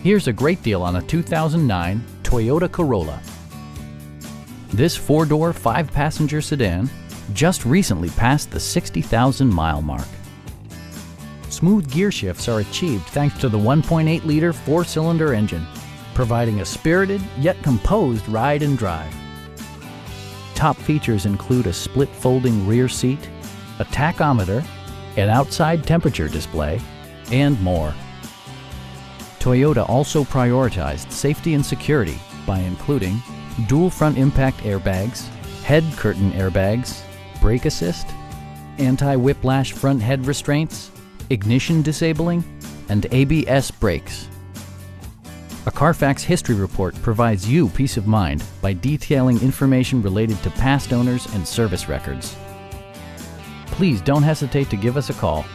Here's a great deal on a 2009 Toyota Corolla. This four-door, five-passenger sedan just recently passed the 60,000-mile mark. Smooth gear shifts are achieved thanks to the 1.8-liter four-cylinder engine, providing a spirited yet composed ride and drive. Top features include a split folding rear seat, a tachometer, an outside temperature display, and more. Toyota also prioritized safety and security by including dual front impact airbags, head curtain airbags, brake assist, anti-whiplash front head restraints, ignition disabling, and ABS brakes. A Carfax history report provides you peace of mind by detailing information related to past owners and service records. Please don't hesitate to give us a call